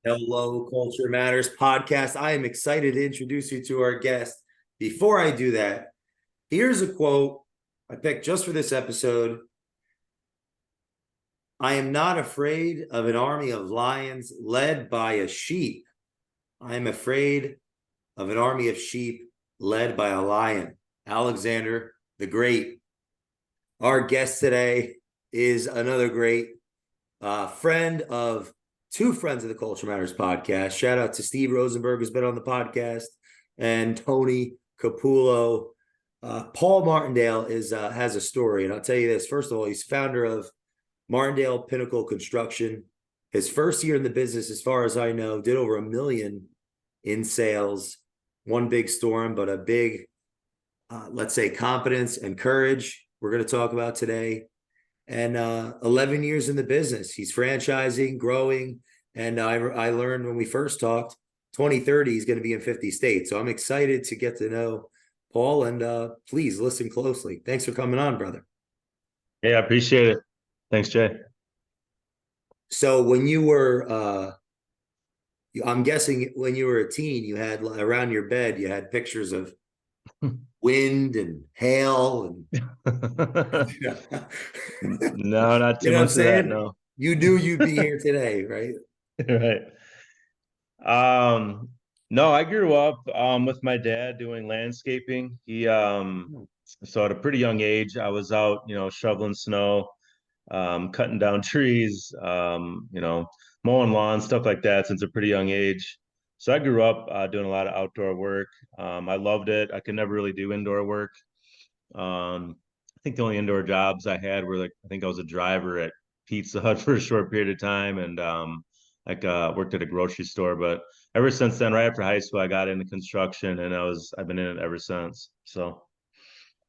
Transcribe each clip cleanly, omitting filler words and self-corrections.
Hello, Culture Matters podcast. I am excited to introduce you to our guest. Before I do that, here's a quote I picked just for this episode. I am not afraid of an army of lions led by a sheep. I am afraid of an army of sheep led by a lion. Alexander the Great. Our guest today is another great friend of two friends of the Culture Matters podcast. Shout out to Steve Rosenberg, who's been on the podcast, and Tony Capullo. Paul Martindale has a story, and I'll tell you this. First of all, he's founder of Martindale Pinnacle Construction. His first year in the business, as far as I know, did over $1 million in sales. One big storm, but a big, let's say, confidence and courage we're going to talk about today. And 11 years in the business. He's franchising, growing. And I learned when we first talked, 2030, he's going to be in 50 states. So I'm excited to get to know Paul, and please listen closely. Thanks for coming on, brother. Yeah, I appreciate it. Thanks, Jay. So when you were, I'm guessing when you were a teen, you had around your bed, you had pictures of wind and hail and No, not you too know what I'm much of that. saying? No. You knew you'd be here today, right? Right. Um, no, I grew up with my dad doing landscaping. So at a pretty young age, I was out, shoveling snow, cutting down trees, mowing lawns, stuff like that since a pretty young age. So I grew up doing a lot of outdoor work. I loved it. I could never really do indoor work. I think the only indoor jobs I had were I think I was a driver at Pizza Hut for a short period of time, and worked at a grocery store. But ever since then, right after high school, I got into construction, and I've been in it ever since. So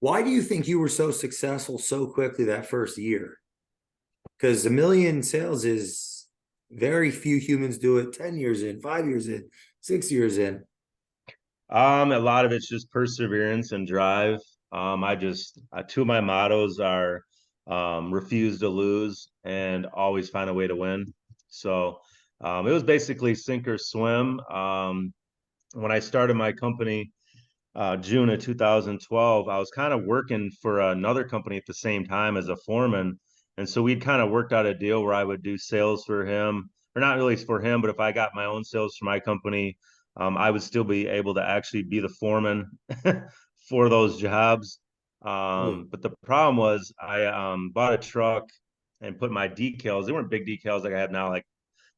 Why do you think you were so successful so quickly that first year? Because $1 million sales is very few humans do it 10 years in, 5 years in, 6 years in. a lot of it's just perseverance and drive. Two of my mottos are refuse to lose and always find a way to win. So it was basically sink or swim. When I started my company, June of 2012, I was kind of working for another company at the same time as a foreman. And so we'd kind of worked out a deal where I would do sales for him, or not really for him, but if I got my own sales for my company, I would still be able to actually be the foreman for those jobs. But the problem was I bought a truck and put my decals. They weren't big decals like I have now. Like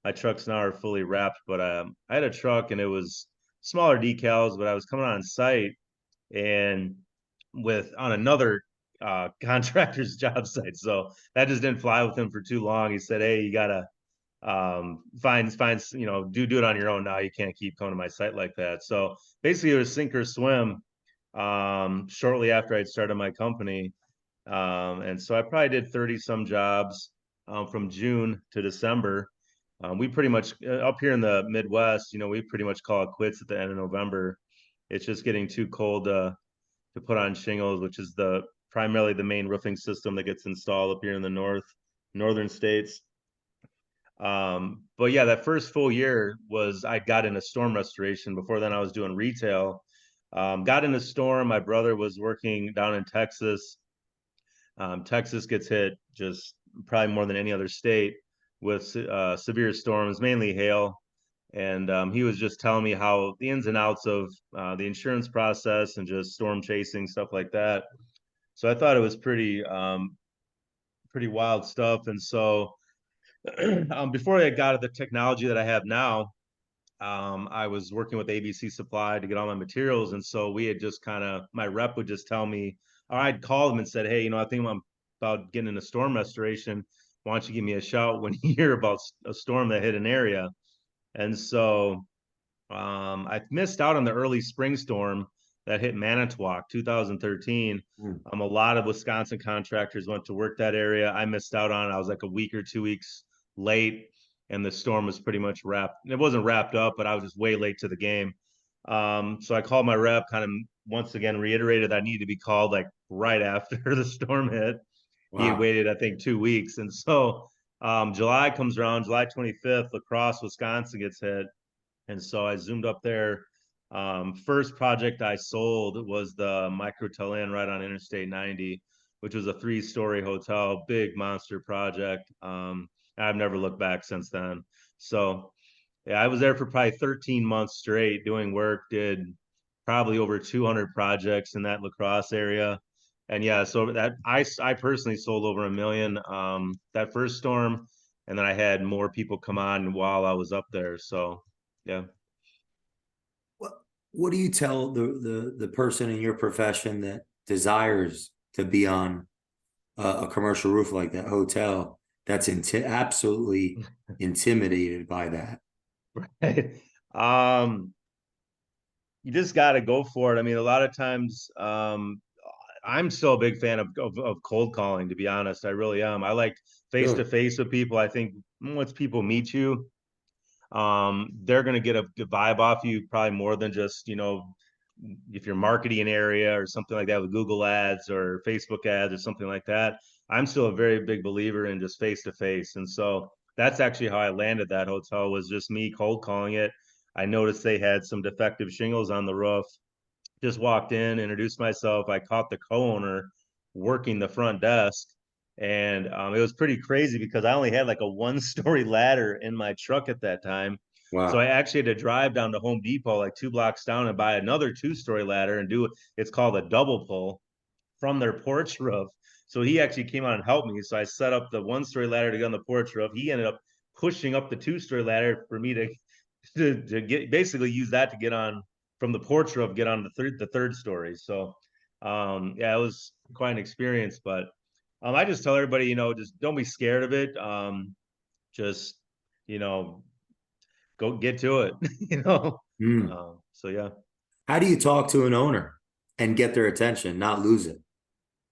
my trucks now are fully wrapped, but I had a truck and it was smaller decals, but I was coming on site and with on another contractor's job site. So that just didn't fly with him for too long. He said, "Hey, you gotta find do it on your own now. You can't keep coming to my site like that." So basically, it was sink or swim. Shortly after I'd started my company, and so I probably did 30 some jobs from June to December. We pretty much up here in the Midwest, we pretty much call it quits at the end of November. It's just getting too cold to put on shingles, which is the primarily the main roofing system that gets installed up here in the northern states. But yeah, that first full year was I got into storm restoration. Before then, I was doing retail. Got into storm. My brother was working down in Texas. Texas gets hit just probably more than any other state with severe storms, mainly hail. And he was just telling me how the ins and outs of the insurance process and just storm chasing stuff like that. So I thought it was pretty wild stuff. And so before I got to the technology that I have now, I was working with ABC Supply to get all my materials. And so we had just my rep would just tell me, or I'd call them and said, "Hey, I think I'm about getting into storm restoration. Why don't you give me a shout when you hear about a storm that hit an area?" And so I missed out on the early spring storm that hit Manitowoc 2013. A lot of Wisconsin contractors went to work that area. I missed out on it. I was like a week or 2 weeks late, and the storm was pretty much wrapped. It wasn't wrapped up, but I was just way late to the game. So I called my rep, kind of once again reiterated I needed to be called like right after the storm hit. He had Wow. waited, I think, 2 weeks. And so July comes around, July 25th, La Crosse, Wisconsin gets hit. And so I zoomed up there. First project I sold was the Microtel Inn right on Interstate 90, which was a 3-story hotel, big monster project. I've never looked back since then. So yeah, I was there for probably 13 months straight doing work, did probably over 200 projects in that La Crosse area. And yeah, so that I personally sold over a million that first storm, and then I had more people come on while I was up there. So yeah. What do you tell the person in your profession that desires to be on a commercial roof like that hotel that's absolutely intimidated by that? Right. Um, you just got to go for it. I mean, a lot of times, I'm still a big fan of cold calling, to be honest. I really am. I like face to Really? face with people. I think once people meet you, they're going to get a good vibe off you, probably more than just, if you're marketing an area or something like that with Google ads or Facebook ads or something like that. I'm still a very big believer in just face to face. And so that's actually how I landed that hotel, was just me cold calling it. I noticed they had some defective shingles on the roof. Just walked in, introduced myself. I caught the co-owner working the front desk, and it was pretty crazy because I only had like a 1-story ladder in my truck at that time. So I Wow. actually had to drive down to Home Depot, like 2 blocks down, and buy another 2-story ladder and do it's called a double pull from their porch roof. So he actually came out and helped me. So I set up the 1-story ladder to get on the porch roof. He ended up pushing up the 2-story ladder for me to get basically use that to get on from the porch roof, get on the third story. So yeah, it was quite an experience. But I just tell everybody, just don't be scared of it. Just you know, go get to it. you know. Mm. So yeah. How do you talk to an owner and get their attention, not lose it,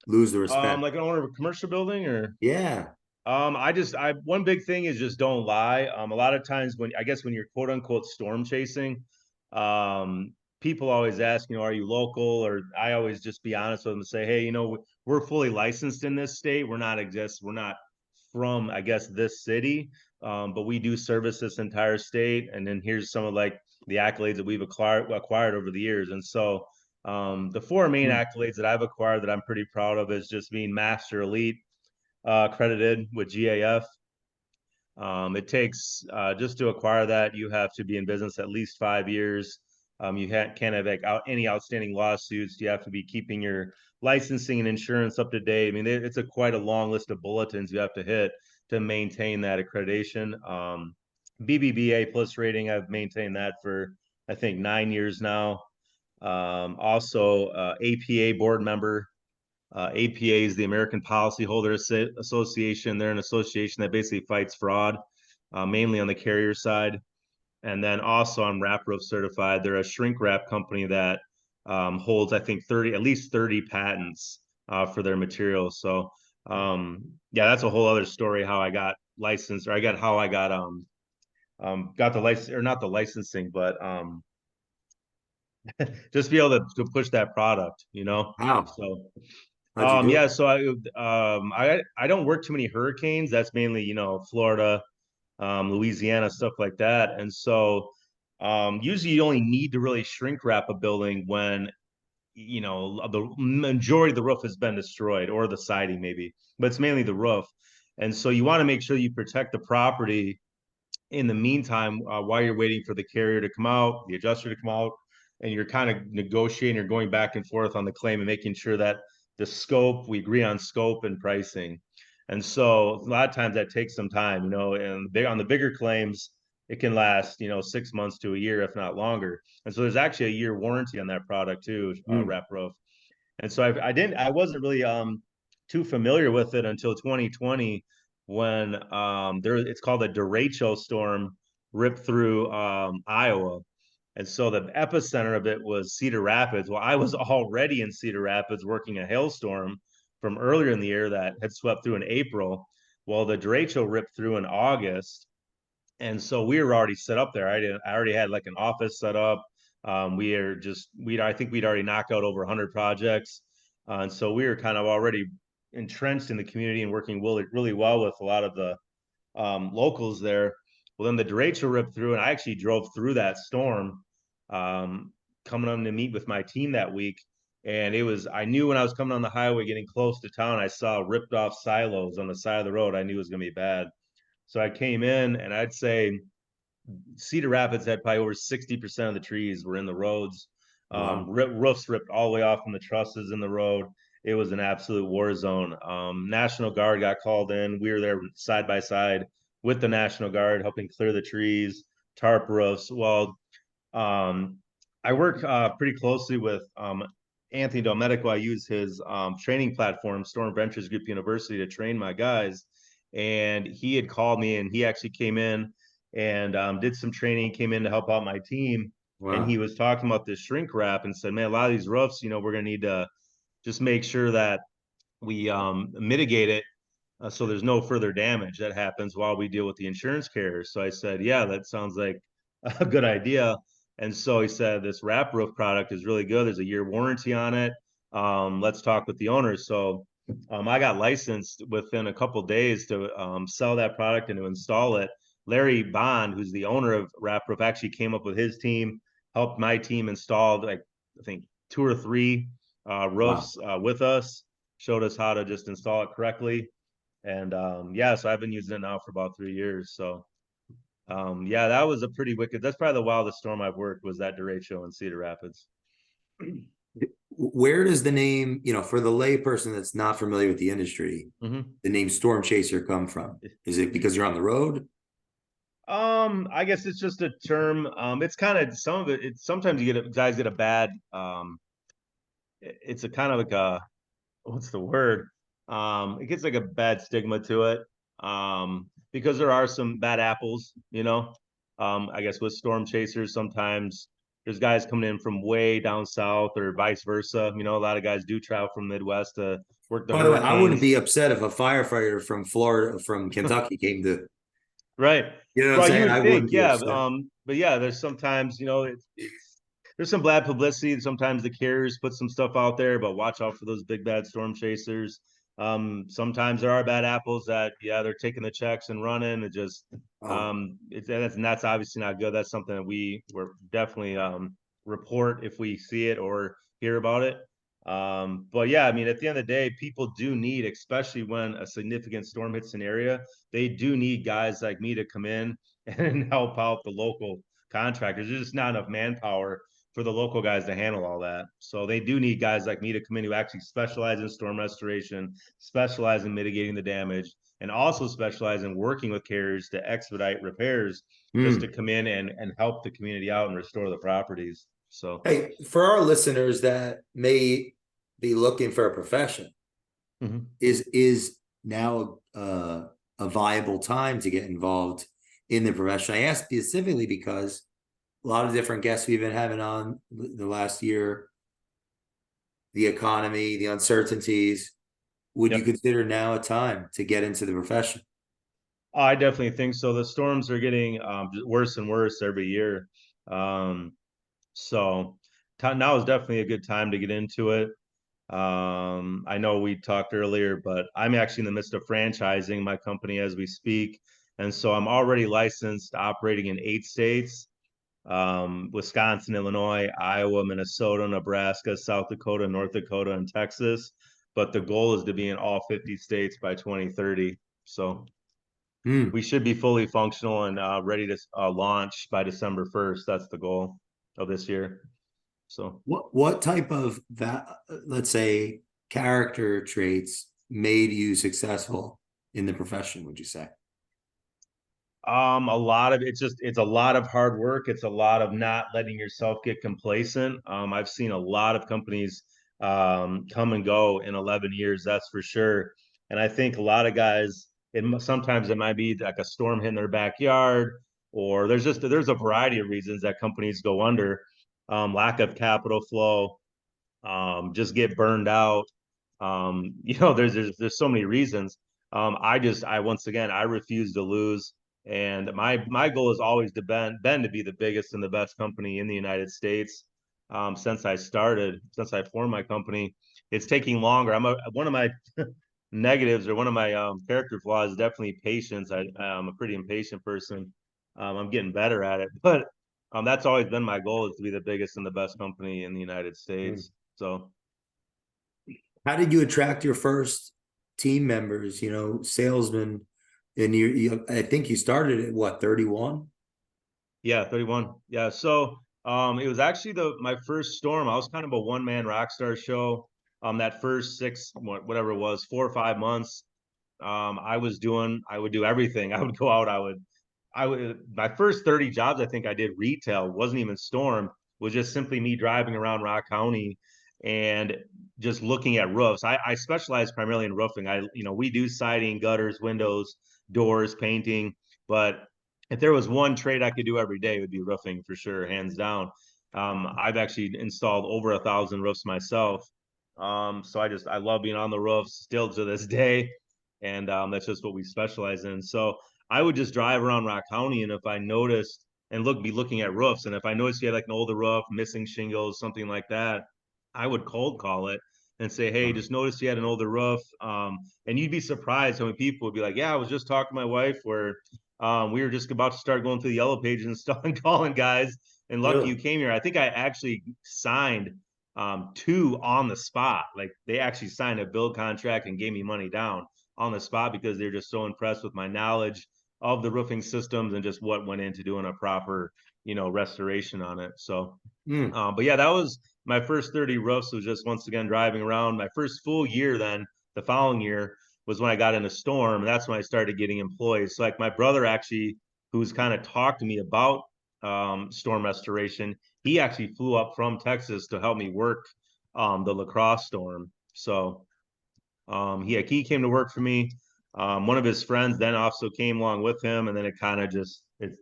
lose the respect? Like an owner of a commercial building, or Yeah. I one big thing is just don't lie. A lot of times when you're quote unquote storm chasing, people always ask, are you local? Or I always just be honest with them and say, hey, we're fully licensed in this state. We're not from, I guess, this city, but we do service this entire state. And then here's some of like the accolades that we've acquired over the years. And so the 4 main Mm. accolades that I've acquired that I'm pretty proud of is just being Master Elite accredited with GAF. It takes just to acquire that, you have to be in business at least 5 years. Can't have any outstanding lawsuits. You have to be keeping your licensing and insurance up to date. I mean, it's quite a long list of bulletins you have to hit to maintain that accreditation. BBBA plus rating, I've maintained that for I think 9 years now. Also, APA board member. APA is the American Policyholder Association. They're an association that basically fights fraud, mainly on the carrier side. And then also I'm wrap roof certified. They're a shrink wrap company that holds, I think, at least 30 patents for their materials. So yeah, that's a whole other story how I got licensed, or how I got the license, or not the licensing, but just be able to push that product. Wow. So How'd you do yeah, it? so I don't work too many hurricanes. That's mainly, Florida, Louisiana, stuff like that. And so usually you only need to really shrink wrap a building when, the majority of the roof has been destroyed, or the siding maybe, but it's mainly the roof. And so you want to make sure you protect the property in the meantime, while you're waiting for the carrier to come out, the adjuster to come out, and you're kind of negotiating, you're going back and forth on the claim and making sure that we agree on scope and pricing. And so a lot of times that takes some time, and on the bigger claims, it can last, 6 months to a year, if not longer. And so there's actually a year warranty on that product too, Mm. wrap roof. And so I wasn't really too familiar with it until 2020, when it's called a derecho storm ripped through Iowa. And so the epicenter of it was Cedar Rapids. Well, I was already in Cedar Rapids working a hailstorm from earlier in the year that had swept through in April. Well, the derecho ripped through in August, and so we were already set up there. I already had like an office set up. I think we'd already knocked out over 100 projects, and so we were kind of already entrenched in the community and working really, really well with a lot of the locals there. Well, then the derecho ripped through, and I actually drove through that storm, coming on to meet with my team that week. And I knew when I was coming on the highway, getting close to town, I saw ripped off silos on the side of the road. I knew it was going to be bad. So I came in, and I'd say Cedar Rapids had probably over 60% of the trees were in the roads. Wow. Roofs ripped all the way off from the trusses in the road. It was an absolute war zone. National Guard got called in. We were there side by side with the National Guard, helping clear the trees, tarp roofs. Well, um, I work pretty closely with Anthony Domenico. I use his training platform, Storm Ventures Group University, to train my guys. And he had called me, and he actually came in and did some training, came in to help out my team. And he Wow. was talking about this shrink wrap and said, man, a lot of these roofs, we're going to need to just make sure that we mitigate it so there's no further damage that happens while we deal with the insurance carriers. So I said, yeah, that sounds like a good idea. And so he said, this wrap roof product is really good. There's a year warranty on it. Let's talk with the owners. So I got licensed within a couple of days to sell that product and to install it. Larry Bond, who's the owner of Wrap Roof, actually came up with his team, helped my team install, like, I think 2 or 3 Wow. roofs with us, showed us how to just install it correctly. And yeah, so I've been using it now for about 3 years. So yeah, that was a pretty wicked. That's probably the wildest storm I've worked, was that derecho in Cedar Rapids. Where does the name, for the layperson that's not familiar with the industry, Hmm. the name Storm Chaser come from? Is it because you're on the road? I guess it's just a term. It's kind of some of it. It's sometimes guys get a bad. It's a kind of like a, what's the word? It gets like a bad stigma to it. Because there are some bad apples. I guess with storm chasers, sometimes there's guys coming in from way down south or vice versa. A lot of guys do travel from Midwest to work the By the way, I wouldn't hurricanes. be upset if a firefighter from Florida, from Kentucky came to, Right. you know what I'm Well, you saying? I would think, wouldn't be yeah. upset. But yeah, there's sometimes, there's some bad publicity. Sometimes the carriers put some stuff out there, but watch out for those big bad storm chasers. Sometimes there are bad apples that, yeah, they're taking the checks and running. It just, Oh, that's obviously not good. That's something that we're definitely report if we see it or hear about it. But yeah, I mean, at the end of the day, people do need, especially when a significant storm hits an area, they do need guys like me to come in and help out the local contractors. There's just not enough manpower for the local guys to handle all that. So they do need guys like me to come in who actually specialize in storm restoration, specialize in mitigating the damage, and also specialize in working with carriers to expedite repairs, just to hmm. come in and help the community out and restore the properties. So Hey, for our listeners that may be looking for a profession, mhm. is now a viable time to get involved in the profession? I ask specifically because a lot of different guests we've been having on the last year, the economy, the uncertainties. Would you Yep. consider now a time to get into the profession? I definitely think so. The storms are getting worse and worse every year. Um, so now is definitely a good time to get into it. I know we talked earlier, but I'm actually in the midst of franchising my company as we speak. And so I'm already licensed operating in 8 states, Wisconsin, Illinois, Iowa, Minnesota, Nebraska, South Dakota, North Dakota, and Texas. But the goal is to be in all 50 states by 2030. So Hmm. we should be fully functional and ready to launch by December 1st. That's the goal of this year. So What type of that, let's say, character traits made you successful in the profession, would you say? a lot of it's a lot of hard work. It's a lot of not letting yourself get complacent. I've seen a lot of companies come and go in 11 years, that's for sure. And I think a lot of guys, sometimes it might be like a storm hitting their backyard, or there's a variety of reasons that companies go under. Lack of capital flow, just get burned out. There's so many reasons. I once again I refuse to lose, and my goal is always to been to be the biggest and the best company in the United States. Since I formed my company, it's taking longer. One of my negatives, or one of my character flaws, is definitely patience. I'm a pretty impatient person. I'm getting better at it, but that's always been my goal, is to be the biggest and the best company in the United Mm. States. So How did you attract your first team members, salesmen? And I think you started at what, 31? yeah, 31. Yeah. So it was actually my first storm. I was kind of a one-man rock star show. That first whatever it was, 4 or 5 months, I would do everything. I would go out. My first 30 jobs, I think I did retail, wasn't even storm, was just simply me driving around Rock County and just looking at roofs. I specialize primarily in roofing. We do siding, gutters, windows, doors, painting, but if there was one trade I could do every day, it would be roofing for sure, hands down. I've actually installed over 1,000 roofs myself. So I love being on the roofs still to this day, and that's just what we specialize in. So I would just drive around Rock County, and if I noticed and be looking at roofs, and if I noticed you had like an older roof, missing shingles, something like that, I would cold call it and say, "Hey, just noticed you had an older roof." And you'd be surprised how many people would be like, "Yeah, I was just talking to my wife where we were just about to start going through the yellow pages and stuff and calling guys. And lucky Really? you came here." I think I actually signed two on the spot. Like they actually signed a build contract and gave me money down on the spot because they're just so impressed with my knowledge of the roofing systems and just what went into doing a proper, restoration on it. So, Mm. but yeah, that was my first 30 roofs. Was just once again driving around. My first full year, then the following year was when I got in a storm. And that's when I started getting employees. So, like my brother actually, who's kind of talked to me about storm restoration, he actually flew up from Texas to help me work the La Crosse storm. So, he came to work for me. One of his friends then also came along with him, and then it kind of just it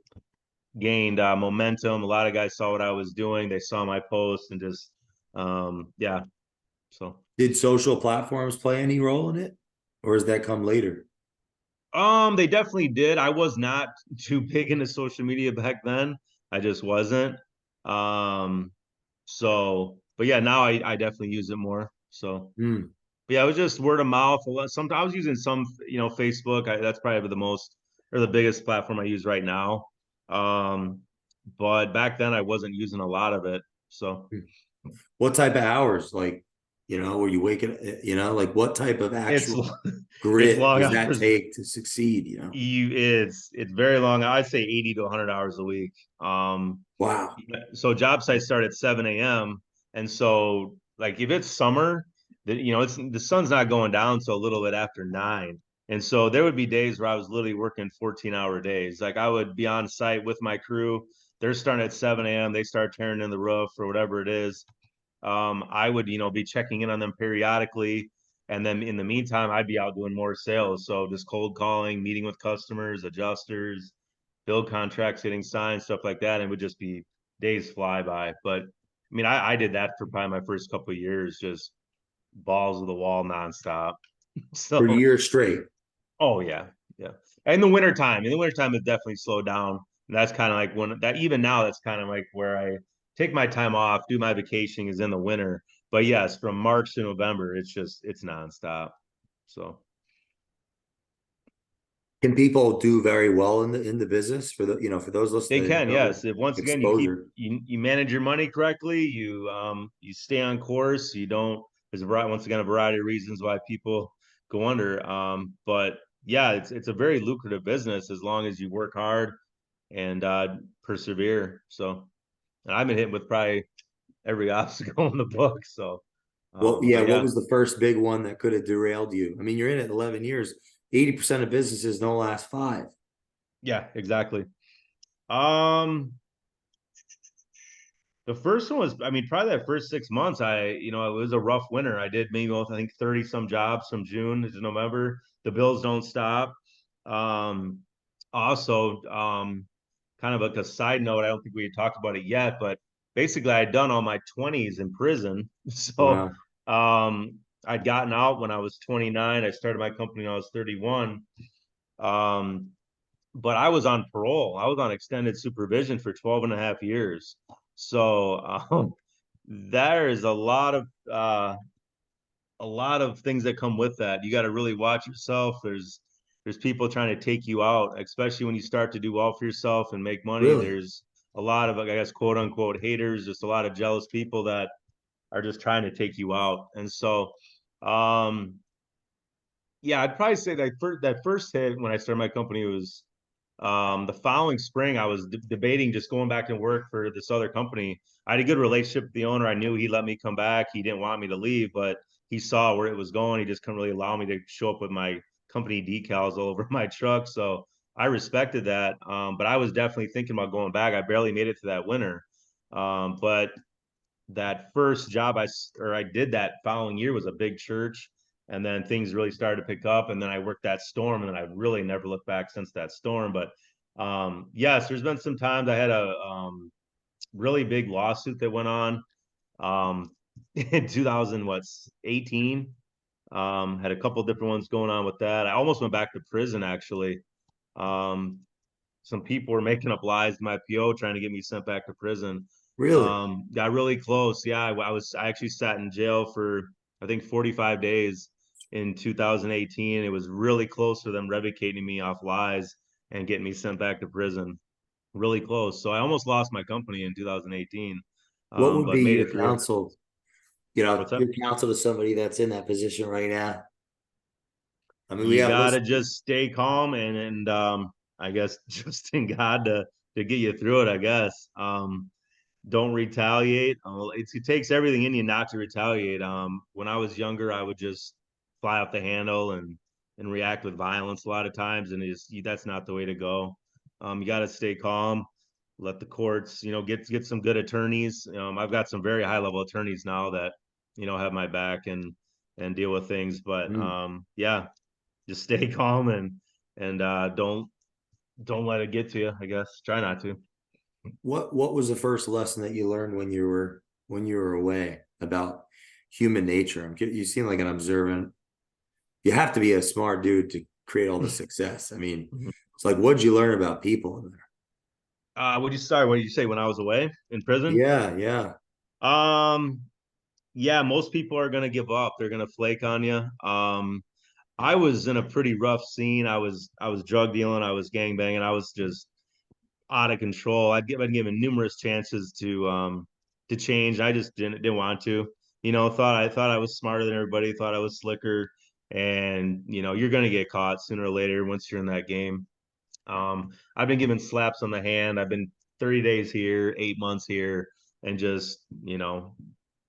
gained momentum. A lot of guys saw what I was doing. They saw my post and just yeah. So Did social platforms play any role in it, or does that come later? they definitely did. I was not too big into social media back then. I just wasn't. Um, but yeah, now I definitely use it more. So Mm. but yeah, it was just word of mouth. Some I was using some, Facebook. That's probably the most or the biggest platform I use right now. Um, but back then I wasn't using a lot of it. So What type of hours, like, were you waking, like what type of it's actual it's grit long does that hours. take to succeed? It's very long. I'd say 80 to 100 hours a week. Wow. So job sites start at 7 a.m. And so like if it's summer, it's the sun's not going down till a little bit after 9. And so there would be days where I was literally working 14-hour days. Like I would be on site with my crew. They're starting at 7 a.m. They start tearing in the roof or whatever it is. I would, be checking in on them periodically. And then in the meantime, I'd be out doing more sales. So just cold calling, meeting with customers, adjusters, build contracts getting signed, stuff like that. And it would just be days fly by. But I mean, I did that for probably my first couple of years, just balls of the wall nonstop. For So, years straight. oh yeah, yeah. And in the wintertime, it definitely slowed down. And that's kind of like even now, that's kind of like where I take my time off, do my vacation is in the winter. But yes, from March to November, it's nonstop. So Can people do very well in the business, for those they listening, can, yes. If once again exposure? you manage your money correctly, you stay on course, you don't there's once again a variety of reasons why people go under. But yeah, it's a very lucrative business as long as you work hard and persevere. So and I've been hit with probably every obstacle in the book. So Well, yeah, but what yeah, was the first big one that could have derailed you? I mean, you're in it 11 years. 80% of businesses don't last 5. yeah, exactly. Um The first one was, I mean, probably that first 6 months, it was a rough winter. I did maybe, I think, 30 some jobs from June to November. The bills don't stop. Um, also, kind of like a side note, I don't think we had talked about it yet, but basically I had done all my 20s in prison. So, Wow. I'd gotten out when I was 29. I started my company when I was 31. Um, but I was on parole. I was on extended supervision for 12 and a half years. So there is a a lot of things that come with that. You got to really watch yourself. There's people trying to take you out, especially when you start to do well for yourself and make money. Really? There's a lot of, I guess, quote unquote haters, just a lot of jealous people that are just trying to take you out. And so, um, yeah, I'd probably say that first hit when I started my company was the following spring. I was debating just going back to work for this other company. I had a good relationship with the owner. I knew he let me come back. He didn't want me to leave, but he saw where it was going. He just couldn't really allow me to show up with my company decals all over my truck. So I respected that. But I was definitely thinking about going back. I barely made it to that winter. But that first job I did that following year was a big church, and then things really started to pick up, and then I worked that storm, and then I really never looked back since that storm. But yes, there's been some times I had a really big lawsuit that went on um in 2018. Had a couple different ones going on with that. I almost went back to prison actually. um some people were making up lies to my PO trying to get me sent back to prison. Really? Got really close. Yeah, I actually sat in jail for I think 45 days in 2018. It was really close to them revocating me off lies and getting me sent back to prison. Really close. So I almost lost my company in 2018, What would but be made your it through. counsel, What's your up? counsel to somebody that's in that position right now? I mean, we You have gotta listeners. just stay calm and I guess just in God to get you through it. I guess. Don't retaliate. It takes everything in you not to retaliate. When I was younger, I would just fly off the handle and react with violence a lot of times, and that's not the way to go. You got to stay calm. Let the courts, get some good attorneys. I've got some very high level attorneys now that have my back and deal with things. But Mm. yeah, just stay calm and don't let it get to you. I guess try not to. What was the first lesson that you learned when you were away about human nature? You seem like an observant. You have to be a smart dude to create all the success. I mean, it's like, what'd you learn about people in there? What did you say when I was away in prison? Yeah, yeah. Um, yeah, most people are gonna give up. They're gonna flake on you. I was in a pretty rough scene. I was drug dealing. I was gang banging. I was just out of control. Been given numerous chances to change. I just didn't want to. Thought I was smarter than everybody. Thought I was slicker. And you're gonna get caught sooner or later once you're in that game. I've been given slaps on the hand. I've been 30 days here, 8 months here, and just,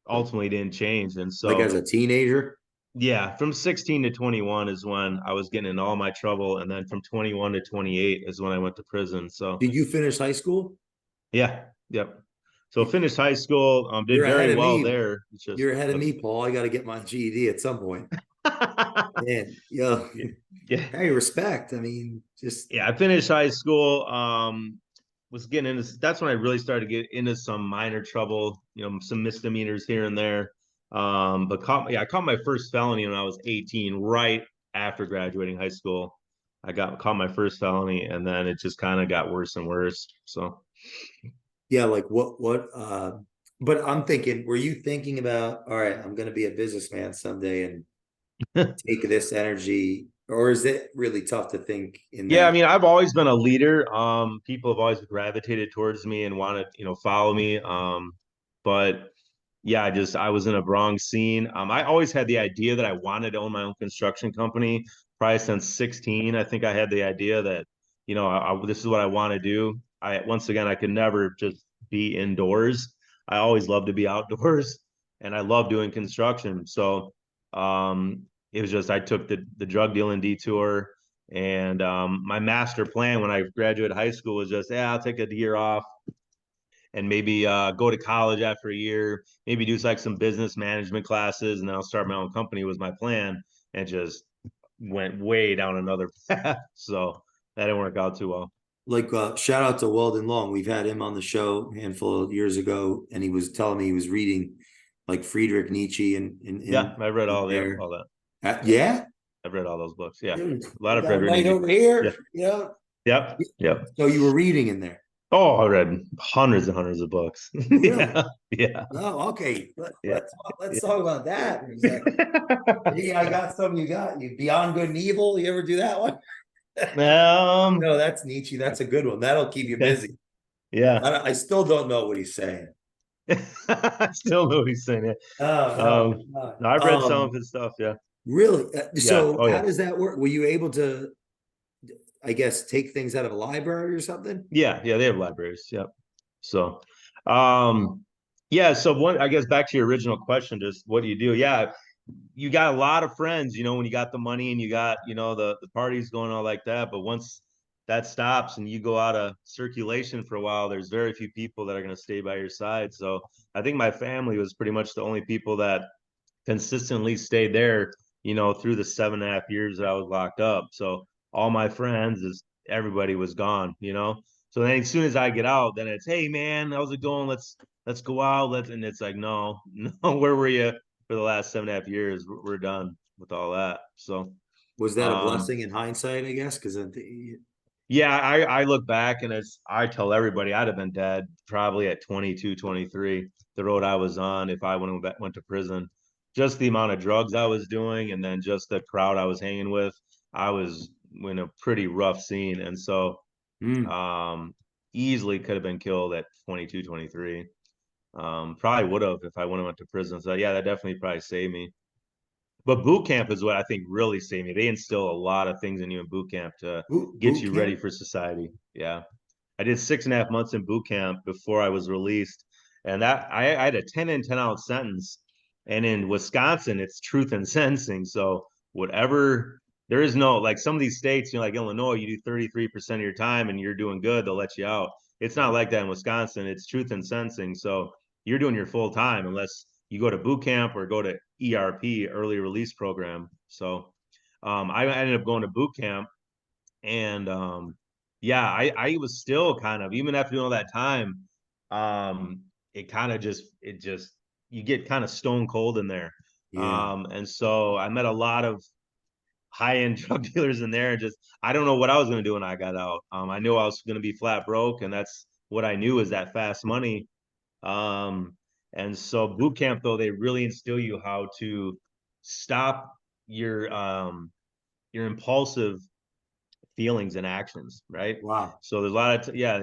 ultimately didn't change. And Like as so, a teenager, yeah, from 16 to 21 is when I was getting in all my trouble. And then from 21 to 28 is when I went to prison. So, did you finish high school? yeah, yep. So finished high school, did You're very ahead of well me. there. It's just, You're ahead of but me, Paul. I got to get my GED at some point. Man, yo, yeah, yeah. hey, respect. I mean, just Yeah, I finished high school. Was getting into that's when I really started to get into some minor trouble, some misdemeanors here and there. But I caught my first felony when I was 18, right after graduating high school. Caught my first felony, and then it just kind of got worse and worse. So yeah, like but I'm thinking, were you thinking about, all right, I'm gonna be a businessman someday and take this energy, or is it really tough to think in yeah, I that? mean, I've always been a leader. People have always gravitated towards me and wanted, follow me. But yeah, I was in a wrong scene. I always had the idea that I wanted to own my own construction company. Probably since 16, I think I had the idea that, this is what I want to do. Once again, I could never just be indoors. I always loved to be outdoors, and I love doing construction. So, it was just I took the drug dealing detour, and my master plan when I graduated high school was just, yeah, I'll take a year off and maybe go to college after a year, maybe do like some business management classes, and then I'll start my own company was my plan, and just went way down another path. So that didn't work out too well. Like shout out to Weldon Long. We've had him on the show a handful of years ago, and he was telling me he was reading like Friedrich Nietzsche and Yeah, I read in all that, there. all that. Yep, Yeah, I've read all those books. Yeah, dude, a lot we of got a Frederick night Nietzsche. over Yeah, here. yep, yep. So you were reading in there. Oh, I read hundreds and hundreds of books. Really? Yeah, yeah, Oh, okay. yeah, Let's yeah. talk about that for a second. Yeah, I got some. You got you Beyond Good and Evil. You ever do that one? Um, No, that's Nietzsche. That's a good one. That'll keep you okay, busy. yeah. I still don't know what he's saying. I still know what he's saying. Yeah. Oh no, Um, it's not. no, I've read some of his stuff. Yeah, Really? yeah. So Oh, how yeah, does that work? Were you able to, I guess, take things out of a library or something? yeah, yeah. They have libraries. Yep. So, um, yeah. So one, I guess back to your original question, just what do you do? Yeah, you got a lot of friends, when you got the money and you got, the parties going on like that. But once that stops and you go out of circulation for a while, there's very few people that are going to stay by your side. So I think my family was pretty much the only people that consistently stayed there, through the 7.5 years that I was locked up. So all my friends is everybody was gone. So then as soon as I get out, then it's, hey man, how's it going? Let's go out. And it's like, no, no, where were you for the last 7.5 years? We're done with all that. So Was that a um blessing in hindsight, I guess? Because yeah, I look back and I tell everybody I'd have been dead probably at 22, 23, the road I was on if I went to prison. Just the amount of drugs I was doing and then just the crowd I was hanging with, I was in a pretty rough scene. And so mm, um easily could have been killed at 22, 23. Probably would have if I wouldn't went to prison. So yeah, that definitely probably saved me. But boot camp is what I think really saved me. They instill a lot of things in you in boot camp to get boot you ready camp? for society. Yeah. I did 6.5 months in boot camp before I was released. And that I had a 10 in, 10 out sentence. And in Wisconsin, it's truth and sentencing. So whatever there is no like some of these states, like Illinois, you do 33% of your time and you're doing good, they'll let you out. It's not like that in Wisconsin. It's truth and sentencing. So you're doing your full time unless you go to boot camp or go to ERP, early release program. So I ended up going to boot camp and yeah, I was still kind of even after doing all that time, it kind of just you get kind of stone cold in there. Yeah. And so I met a lot of high end drug dealers in there. And just I don't know what I was going to do when I got out. I knew I was going to be flat broke, and that's what I knew is that fast money. Um, and so boot camp though they really instill you how to stop your impulsive feelings and actions, right? Wow. So there's a lot of yeah,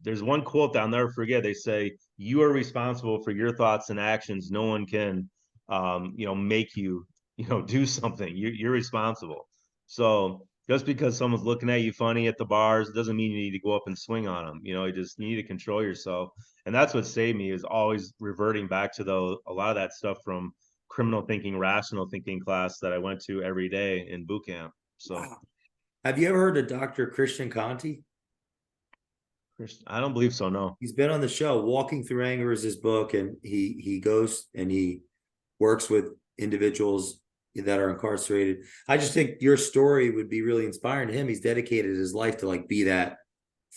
there's one quote that I'll never forget. They say, "You are responsible for your thoughts and actions. No one can, make you, do something. You're responsible." So just because someone's looking at you funny at the bars doesn't mean you need to go up and swing on them. You need to control yourself, and that's what saved me is always reverting back to a lot of that stuff from criminal thinking, rational thinking class that I went to every day in boot camp. So Wow. Have you ever heard of Dr. Christian Conti? I don't believe so. No. He's been on the show. Walking Through Anger is his book, and he goes and he works with individuals that are incarcerated. I just think your story would be really inspiring to him. He's dedicated his life to like be that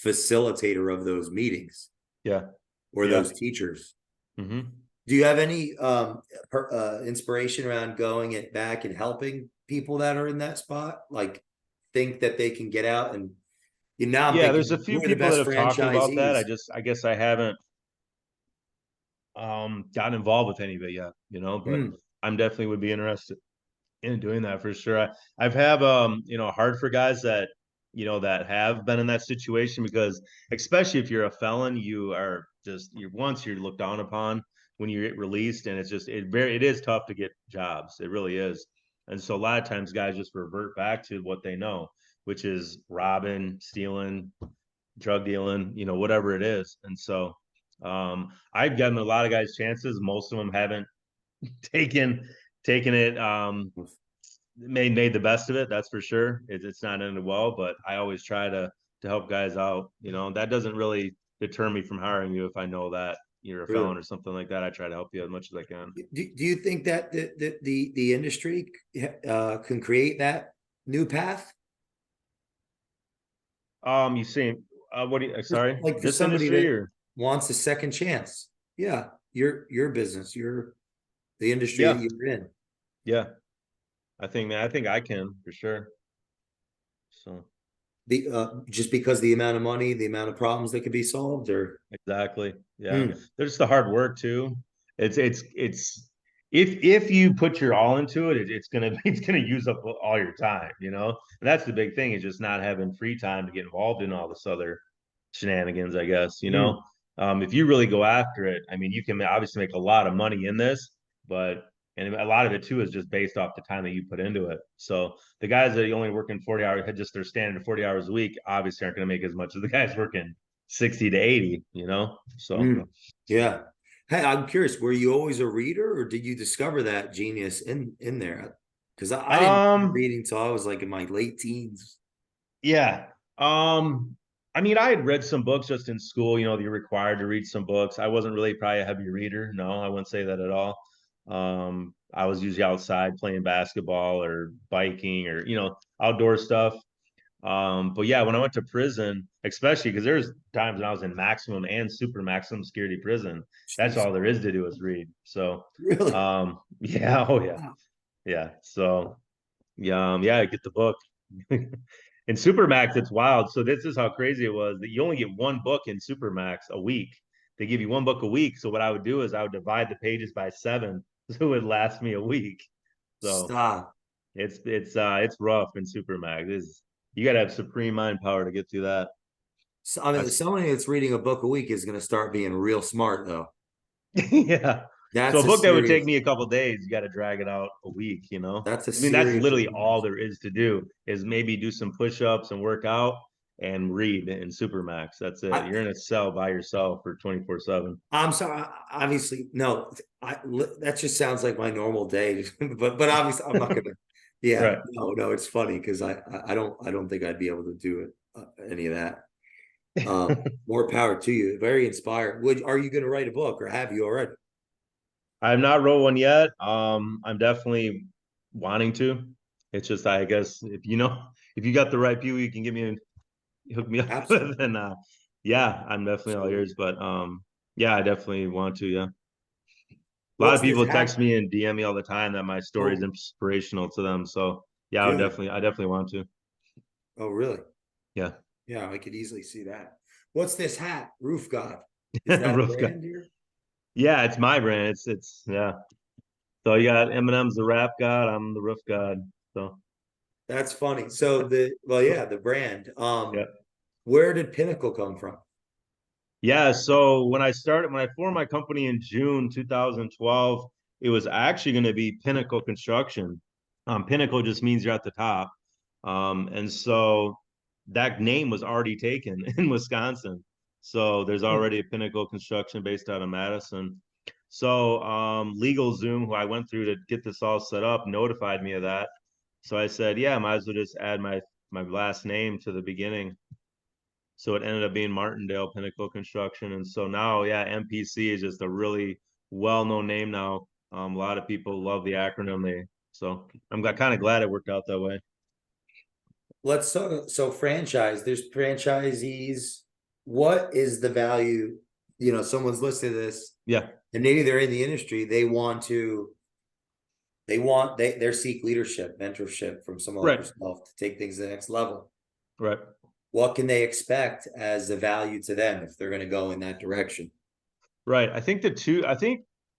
facilitator of those meetings Yeah. or Yeah. those teachers. Mm-hmm. Do you have any inspiration around going it back and helping people that are in that spot? Like think that they can get out and now I'm Yeah. There's a thinking few we're the people that best have talked about that. franchisees. I guess I haven't gotten involved with any of it yet, but Hmm. I'm definitely would be interested in doing that for sure. I've have hard for guys that that have been in that situation because especially if you're a felon, you are just you're looked down upon when you get released, and it is tough to get jobs. It really is. And so a lot of times guys just revert back to what they know, which is robbing, stealing, drug dealing, whatever it is. And so I've gotten a lot of guys chances. Most of them haven't taken taken it made the best of it, that's for sure. It's not ended well, but I always try to help guys out. That doesn't really deter me from hiring you if I know that you're a Really? felon or something like that. I try to help you as much as I can. Do you think that the industry can create that new path? You see, what do you sorry, Like for this somebody industry that or wants a second chance. Yeah, your business, your the industry that yeah, you're in. yeah. I think I can for sure. So The just because the amount of money, the amount of problems that could be solved, or Exactly. Yeah. hmm. There's the hard work too. It's if you put your all into it, it's gonna it's gonna use up all your time, you know? And that's the big thing is just not having free time to get involved in all this other shenanigans, I guess, you Hmm. know? If you really go after it, I mean, you can obviously make a lot of money in this, but and a lot of it too is just based off the time that you put into it. So the guys that are only working 40 hours, just their standard 40 hours a week, obviously aren't going to make as much as the guys working 60 to 80, you know? So, Hmm. Yeah. Hey, I'm curious, were you always a reader or did you discover that genius in there? Because I didn't start um, reading till I was like in my late teens. yeah. Um, I mean, I had read some books just in school, you know, you're required to read some books. I wasn't really probably a heavy reader. No, I wouldn't say that at all. I was usually outside playing basketball or biking or, you know, outdoor stuff. But yeah, when I went to prison, especially because there's times when I was in maximum and super maximum security prison, that's Jeez. all there is to do is read. So, Really? yeah, oh yeah, Wow. yeah. So, yeah, yeah, get the book. In Supermax, it's wild. So this is how crazy it was that you only get one book in Supermax a week. They give you one book a week. So what I would do is I would divide the pages by 7, so it would last me a week. So Stop. it's rough in Supermax. It's, you gotta have supreme mind power to get through that. So, I mean, I've somebody that's reading a book a week is going to start being real smart, though. yeah. So a That's a book that would take serious. me a couple days, you got to drag it out a week, you know? That's a I mean, that's serious literally all advantage. there is to do is maybe do some push-ups and work out and read in Supermax. That's it. I, You're in a cell by yourself for 24/7. I'm sorry. Obviously, no. That just sounds like my normal day. But obviously, I'm not gonna. Yeah, Right. no. It's funny because I don't think I'd be able to do it any of that. More power to you. Very inspired. Would Are you going to write a book or have you already? I've not wrote one yet. I'm definitely wanting to. It's just I guess if you know if you got the right people you can give me hook me up with, Absolutely. and yeah, I'm definitely all Absolutely. ears. But yeah, I definitely want to. Yeah. A lot of What's this people text hat? me and DM me all the time that my story is Oh, inspirational to them. So yeah, good. I definitely want to. Oh, really? Yeah. Yeah, I could easily see that. What's this hat? Roof God. Is that a Roof guy. brand here? Yeah, it's my brand. It's yeah. So you got Eminem's the rap god, I'm the roof god. So That's funny. So yeah, the brand. yeah. Where did Pinnacle come from? Yeah, so when I formed my company in June 2012, it was actually going to be Pinnacle Construction. Pinnacle just means you're at the top. And so that name was already taken in Wisconsin. So there's Hmm. already a Pinnacle Construction based out of Madison. So LegalZoom, who I went through to get this all set up, notified me of that. So I said, yeah, might as well just add my last name to the beginning. So it ended up being Martindale Pinnacle Construction. And so now, yeah, MPC is just a really well-known name now. A lot of people love the acronym. So I'm kind of glad it worked out that way. Let's talk. So franchise. There's franchisees. What is the value? Someone's listening to this, Yeah, and maybe they're in the industry. They seek leadership, mentorship from someone like right, yourself to take things to the next level. right, What can they expect as a value to them if they're going to go in that direction? right. I think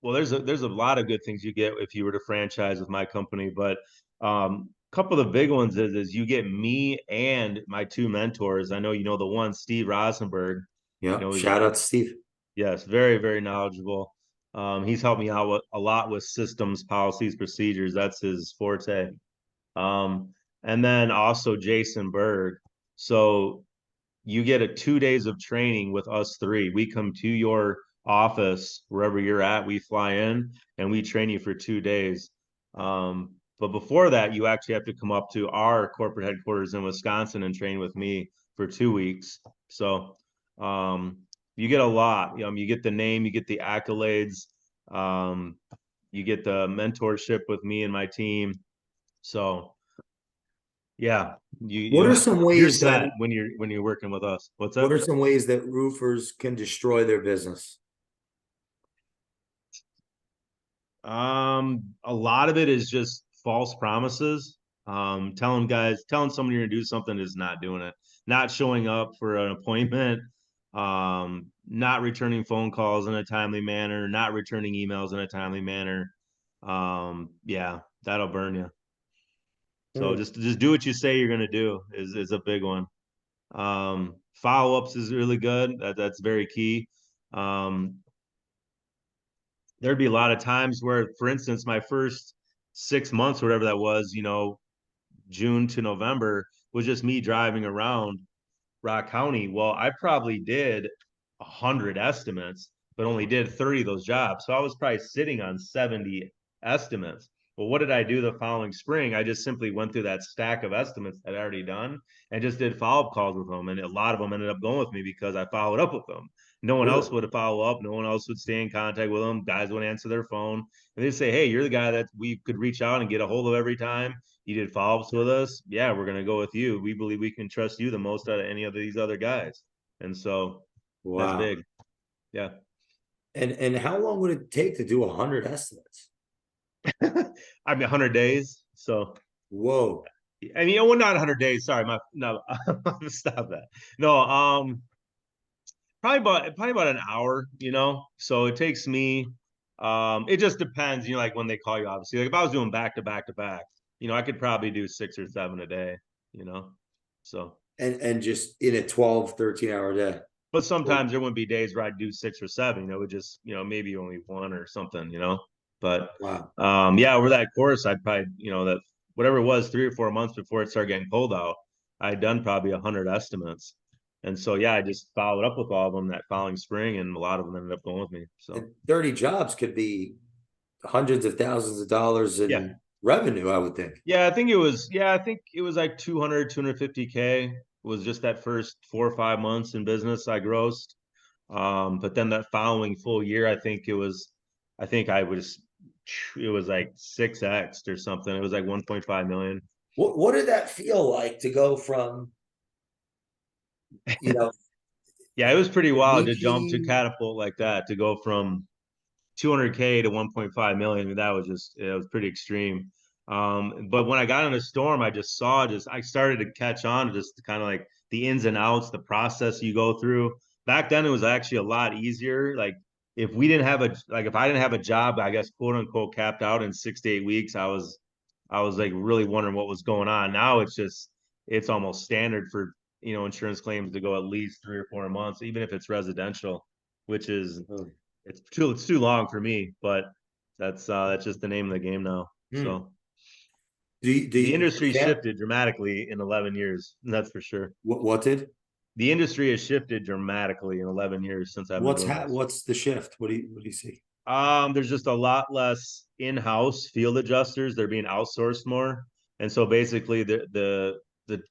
well, there's a lot of good things you get if you were to franchise with my company, but a couple of the big ones is you get me and my two mentors. I know you know the one, Steve Rosenberg. You Yep. know, Shout out to Steve. yes, very, very knowledgeable. He's helped me out with, a lot with systems, policies, procedures. That's his forte. Um, and then also Jason Berg. So you get a 2 days of training with us three. We come to your office wherever you're at. We fly in and we train you for 2 days. But before that, you actually have to come up to our corporate headquarters in Wisconsin and train with me for 2 weeks. So um, you get a lot. You get the name, you get the accolades, um, you get the mentorship with me and my team. So yeah, What you are some you're ways that set when you're working with us. What's what up? are some ways that roofers can destroy their business? A lot of it is just false promises. Telling someone you're gonna do something is not doing it. not showing up for an appointment, not returning phone calls in a timely manner, not returning emails in a timely manner. Yeah, that'll burn you. So Hmm. just do what you say you're gonna do is a big one. Follow-ups is really good. That's very key. Um, there'd be a lot of times where, for instance, my first 6 months, whatever that was, June to November, was just me driving around Rock County. Well, I probably did 100 estimates, but only did 30 of those jobs. So I was probably sitting on 70 estimates. Well, what did I do the following spring? I just simply went through that stack of estimates that I already done and just did follow-up calls with them. And a lot of them ended up going with me because I followed up with them. No one else Really? would follow up. No one else would stay in contact with them. Guys wouldn't answer their phone. And they say, hey, you're the guy that we could reach out and get a hold of every time. You did follow-ups with us. Yeah, we're gonna go with you. We believe we can trust you the most out of any of these other guys. And so that's Wow. big. Yeah. And how long would it take to do 100 estimates? I mean 100 days. So Whoa. I mean, well, not 100 days. Sorry, my no, stop that. No, probably about an hour, So it takes me it just depends, like when they call you, obviously. Like if I was doing back to back to back, I could probably do 6 or 7 a day, you know. So And just in a 12, 13 hour day. but Or- sometimes there wouldn't be days where I'd do 6 or 7, it would just, maybe only one or something. But Wow. yeah, over that course, I'd probably, that whatever it was, 3 or 4 months before it started getting cold out, I'd done probably 100 estimates. And so yeah, I just followed up with all of them that following spring, and a lot of them ended up going with me. So And 30 jobs could be hundreds of thousands of dollars yeah. in revenue, I would think. I think it was like 250K was just that first 4 or 5 months in business I grossed. But then that following full year, I think it was like 6x or something. It was like 1.5 million. What did that feel like to go from, you know, Yeah, it was pretty wild to jump to VP? catapult like that, to go from 200K to 1.5 million. I mean, it was pretty extreme. But when I got in a storm, I started to catch on to just kind of like the ins and outs, the process you go through. Back then, it was actually a lot easier. Like if I didn't have a job, I guess quote unquote capped out in 6 to 8 weeks, I was like really wondering what was going on. Now it's almost standard for insurance claims to go at least 3 or 4 months, even if it's residential, which is Oh. it's too long for me, but that's just the name of the game now. Hmm. So the Do you industry can't, shifted dramatically in 11 years. That's for sure. what did? The industry has shifted dramatically in 11 years since I've been doing this. What's the shift? What do you see? There's just a lot less in-house field adjusters. They're being outsourced more. And so basically the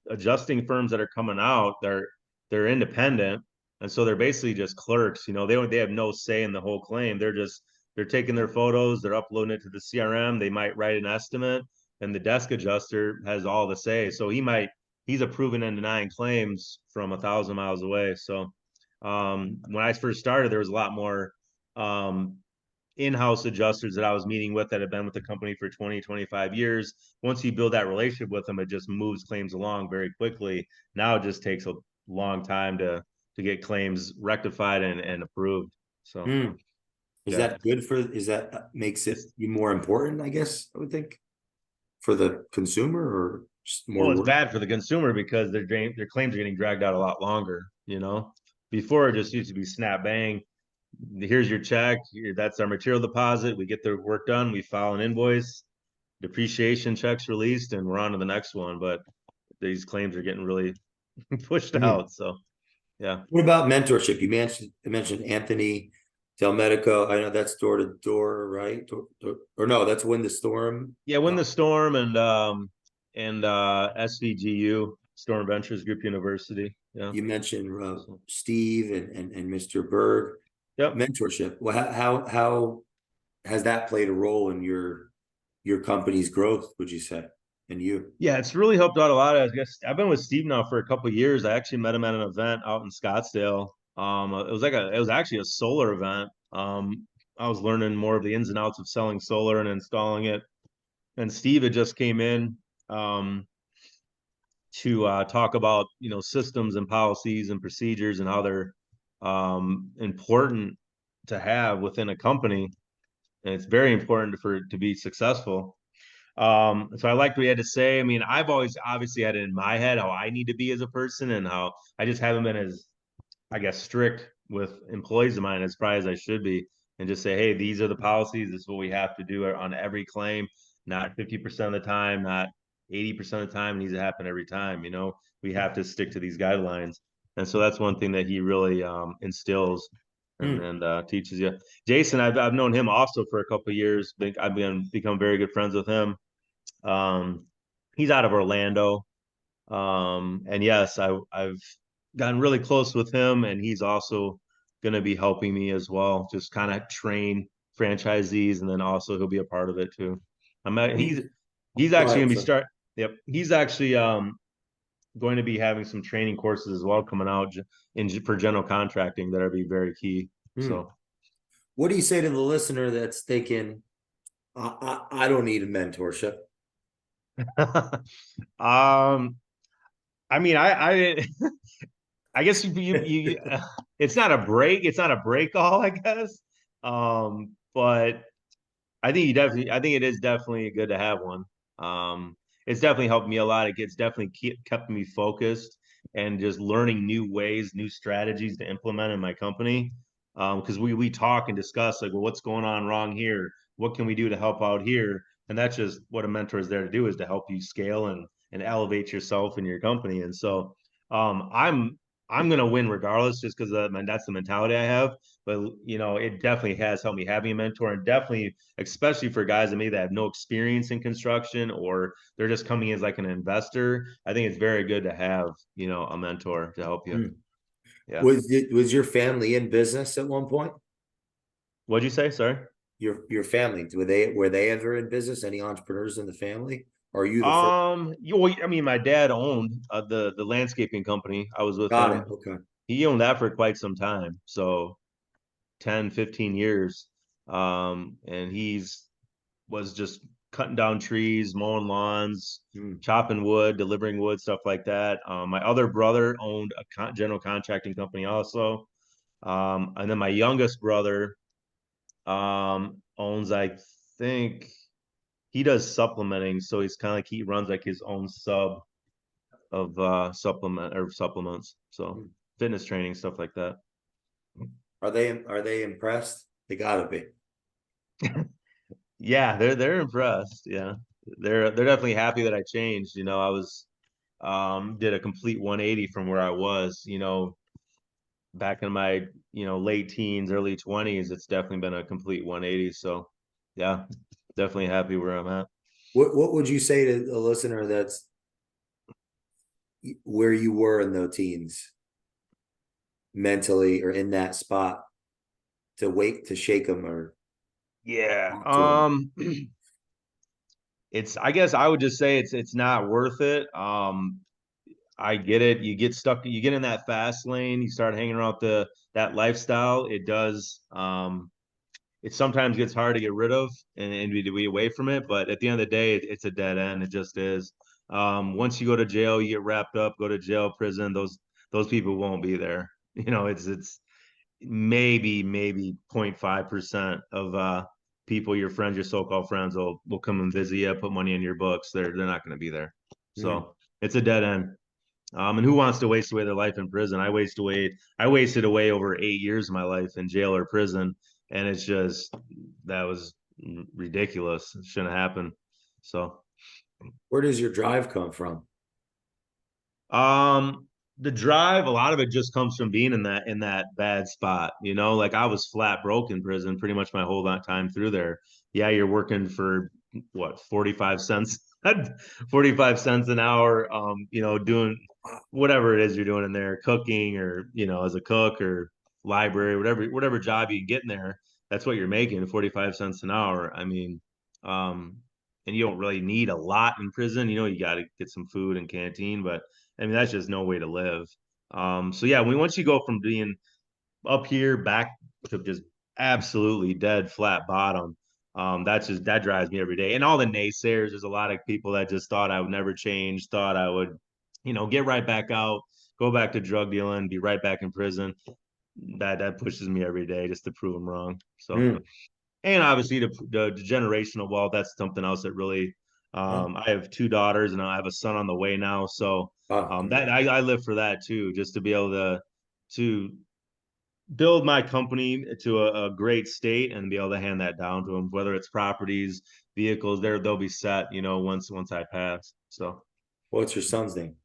adjusting firms that are coming out, they're independent. And so they're basically just clerks. They have no say in the whole claim. They're taking their photos, they're uploading it to the CRM, they might write an estimate, and the desk adjuster has all the say. So he's approving and denying claims from 1,000 miles away. So when I first started, there was a lot more um, in-house adjusters that I was meeting with that have been with the company for 20, 25 years. Once you build that relationship with them, it just moves claims along very quickly. Now it just takes a long time to get claims rectified and approved. So Hmm. yeah. Is that makes it It's more important, I guess, I would think, for the consumer, or just more well, it's work? bad for the consumer because their claims are getting dragged out a lot longer. Before it just used to be snap bang. Here's your check. That's our material deposit. We get the work done. We file an invoice. Depreciation checks released, and we're on to the next one. But these claims are getting really pushed Hmm. out. So yeah. What about mentorship? You mentioned Anthony Del Medico. I know that's door to door, right? Or no, that's Win the Storm. Yeah, Win the Storm and SVGU, Storm Ventures Group University. Yeah. You mentioned So, Steve and Mr. Berg. yep. Mentorship. Well, how has that played a role in your company's growth, would you say? And you? Yeah, it's really helped out a lot. I guess I've been with Steve now for a couple of years. I actually met him at an event out in Scottsdale. It was actually a solar event. I was learning more of the ins and outs of selling solar and installing it. And Steve had just came in. Um, to talk about, systems and policies and procedures and how they're important to have within a company. And it's very important for to be successful. So I liked what he had to say. I mean, I've always obviously had it in my head how I need to be as a person and how I just haven't been as, I guess, strict with employees of mine as probably as I should be, and just say, hey, these are the policies. This is what we have to do on every claim, not 50% of the time, not 80% of the time. It needs to happen every time. We have to stick to these guidelines. And so that's one thing that he really instills and, Hmm. and teaches you. Jason, I've known him also for a couple of years. I've become very good friends with him. Um, he's out of Orlando. And yes, I've gotten really close with him, and he's also going to be helping me as well, just kind of train franchisees, and then also he'll be a part of it too. I'm at, What do he's Go actually going ahead, to be sir. start. Yep, he's actually going to be having some training courses as well coming out for general contracting that'll be very key. Hmm. So, What do you say to the listener that's thinking, I don't need a mentorship? um, I mean, I guess it's not a break. It's not a break all, I guess. But I think it is definitely good to have one. It's definitely helped me a lot. It's definitely kept me focused and just learning new ways, new strategies to implement in my company. Because we talk and discuss like, well, what's going on wrong here? What can we do to help out here? And that's just what a mentor is there to do, is to help you scale and elevate yourself and your company. And so I'm gonna win regardless, just because that's the mentality I have. But it definitely has helped me having a mentor, and definitely, especially for guys like me that have no experience in construction or they're just coming in as like an investor. I think it's very good to have, a mentor to help you. Hmm. Yeah. Was your family in business at one point? What'd you say? Sorry. Your family, were they ever in business? Any entrepreneurs in the family? Or are you the first? I mean, my dad owned the landscaping company. I was with Got it. him. Okay. He owned that for quite some time. So 10, 15 years. And was just cutting down trees, mowing lawns, Hmm. chopping wood, delivering wood, stuff like that. My other brother owned a general contracting company also. And then my youngest brother owns, I think he does supplementing. So he's kind of like he runs like his own sub of supplements. So Hmm. fitness training, stuff like that. Are they impressed? They gotta be. Yeah, they're impressed. Yeah. They're definitely happy that I changed. I was did a complete 180 from where I was, back in my, late teens, early 20s. It's definitely been a complete 180. So yeah, definitely happy where I'm at. What would you say to a listener that's where you were in the teens, mentally, or in that spot, to shake them or Yeah. talk to them? I guess I would just say it's not worth it. I get it. You get stuck, you get in that fast lane, you start hanging around that lifestyle. It does it sometimes gets hard to get rid of and be away from it, but at the end of the day, it's a dead end. It just is. Once you go to jail, you get wrapped up, go to jail, prison, those people won't be there. It's maybe 0.5% of people, your friends, your so-called friends will come and visit you, put money in your books. They're not going to be there. Hmm. So it's a dead end. And who wants to waste away their life in prison? I wasted away over 8 years of my life in jail or prison, and it's just that was ridiculous. It shouldn't happen. So, Where does your drive come from? um, the drive, a lot of it just comes from being in that bad spot. Like I was flat broke in prison pretty much my whole time through there. Yeah, you're working for what, 45 cents, 45 cents an hour, doing whatever it is you're doing in there, cooking or, as a cook or library, whatever job you can get in there, that's what you're making, 45 cents an hour. I mean, um, and you don't really need a lot in prison. You got to get some food and canteen, but I mean, that's just no way to live. So yeah, once you go from being up here back to just absolutely dead flat bottom, that drives me every day. And all the naysayers, there's a lot of people that just thought I would never change, thought I would get right back out, go back to drug dealing, be right back in prison. That pushes me every day just to prove them wrong. So, Mm. and obviously the generational wealth, that's something else that really. Oh, I have two daughters and I have a son on the way now, so wow. that I live for that too, just to be able to build my company to a great state and be able to hand that down to them, whether it's properties, vehicles, they'll be set, once I pass. So What's your son's name?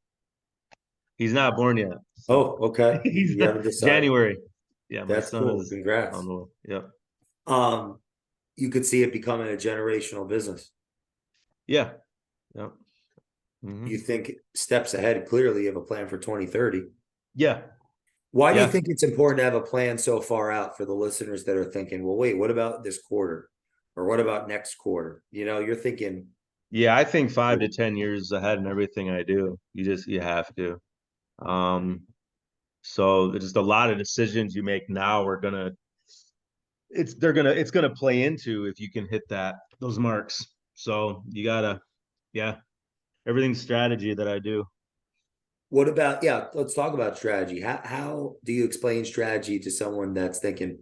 he's not born yet. So Oh, okay. he's You haven't decided. January. Yeah, my That's son cool. is on Congrats. the yeah. Um, you could see it becoming a generational business. Yeah. Yeah. Hmm. You think steps ahead, clearly you have a plan for 2030. Yeah. Why do you Yeah. think it's important to have a plan so far out for the listeners that are thinking, well, wait, what about this quarter? Or what about next quarter? You're thinking, Yeah, I think 5 to 10 years ahead in everything I do. You have to. So there's just a lot of decisions you make now are gonna it's gonna play into if you can hit those marks. So you gotta, yeah, everything's strategy that I do. what about, yeah, let's talk about strategy. How do you explain strategy to someone that's thinking,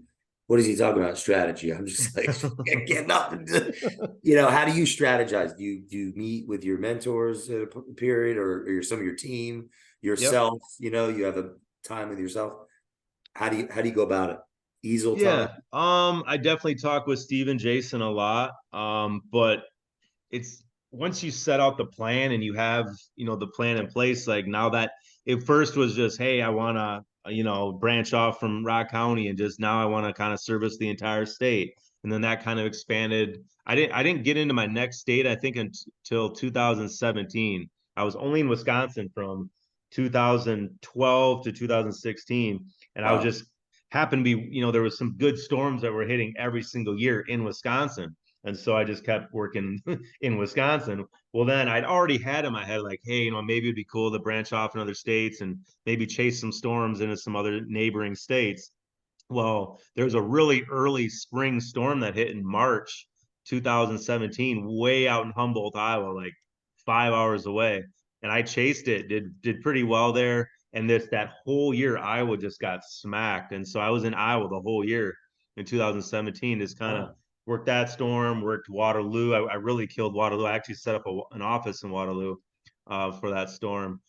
what is he talking about? Strategy. I'm just like, get nothing. How do you strategize? Do you meet with your mentors at a period or some of your team, Yep. yourself? You have a time with yourself. How do you go about it? Easel time. Yeah. I definitely talk with Steve and Jason a lot. But it's once you set out the plan and you have, the plan in place, like now that it first was just, hey, I want to, branch off from Rock County and just now I want to kind of service the entire state. And then that kind of expanded. I didn't get into my next state, I think until 2017. I was only in Wisconsin from 2012 to 2016. And I was Wow. just happened to be, there was some good storms that were hitting every single year in Wisconsin. And so I just kept working in Wisconsin. Well, then I'd already had in my head, like, hey, maybe it'd be cool to branch off in other states and maybe chase some storms into some other neighboring states. Well, there was a really early spring storm that hit in March 2017, way out in Humboldt, Iowa, like 5 hours away. And I chased it, did pretty well there. And that whole year, Iowa just got smacked. And so I was in Iowa the whole year in 2017, just kind of Wow. worked that storm, worked Waterloo. I really killed Waterloo. I actually set up an office in Waterloo for that storm.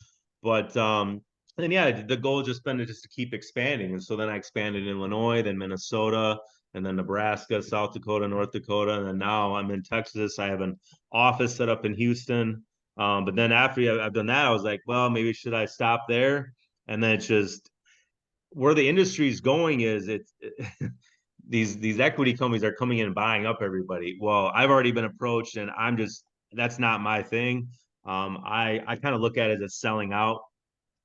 But and then yeah, the goal has just been to keep expanding. And so then I expanded in Illinois, then Minnesota, and then Nebraska, South Dakota, North Dakota, and then now I'm in Texas. I have an office set up in Houston. But then after I've done that, I was like, well, maybe should I stop there? And then it's just where the industry is going is these equity companies are coming in and buying up everybody. Well, I've already been approached, and that's not my thing. I kind of look at it as selling out.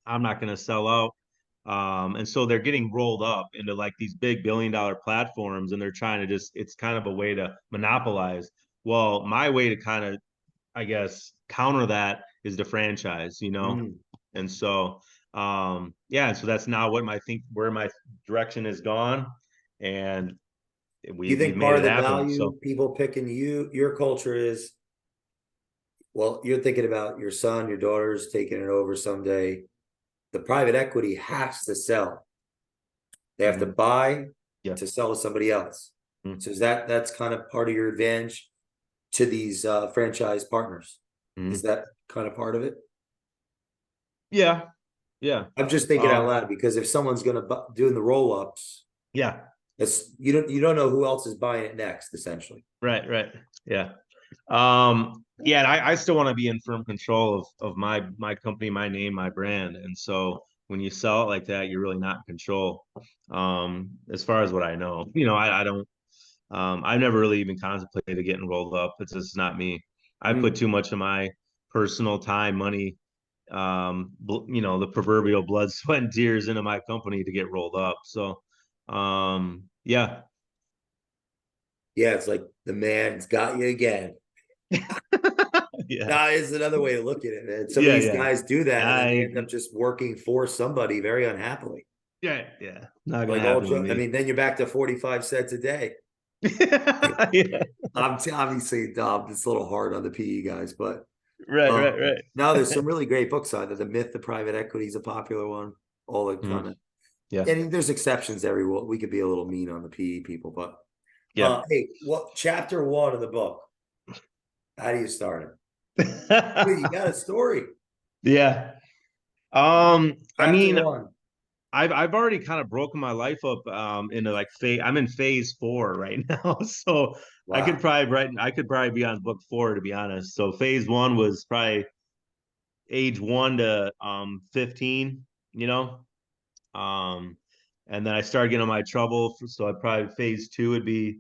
I'm not going to sell out. And so they're getting rolled up into like these big billion-dollar platforms, and they're trying to it's kind of a way to monopolize. Well, my way to kind of, I guess, counter that is the franchise. Mm. And so, yeah, and so that's now where my direction has gone, and Do you we've think made part it of the happen. value So, people picking your culture is, well, you're thinking about your son, your daughter's taking it over someday. The private equity has to sell. They have to mhm, buy yeah. to sell to somebody else. Mhm, So that's kind of part of your advantage to these franchise partners. Is mhm. that kind of part of it? Yeah, yeah, I'm just thinking out loud because if someone's going to doing the roll ups, yeah. it's you don't know who else is buying it next, essentially. Right, right. Yeah. Yeah, and I still want to be in firm control of my company, my name, my brand. And so when you sell it like that, you're really not in control. As far as what I know, I don't I've never really even contemplated getting rolled up. It's just not me. I put Mm. too much of my personal time, money, the proverbial blood, sweat, and tears into my company to get rolled up. So yeah. Yeah, it's like the man's got you again. Yeah. That is another way to look at it. And some of Yeah, these yeah. guys do that, and then they I end up just working for somebody very unhappily. Yeah, yeah. Not gonna Like all happen with joke. I me. mean, then you're back to 45 cents a day. Yeah. I'm obviously it's a little hard on the PE guys, but Right, right, Um, right. now there's some really great books on it. The Myth of Private Equity is a popular one. All the kind Mhm. of, Yeah, and there's exceptions every, we could be a little mean on the PE people, but yeah. hey, what chapter one of the book? How do you start it? Dude, you got a story. Yeah. I Chapter mean, one. I've already kind of broken my life up into like phase. I'm in phase 4 right now, so Wow. I could probably be on book 4 to be honest. So phase 1 was probably age 1 to 15, you know. Um, and then I started getting in my trouble. So I probably phase 2 would be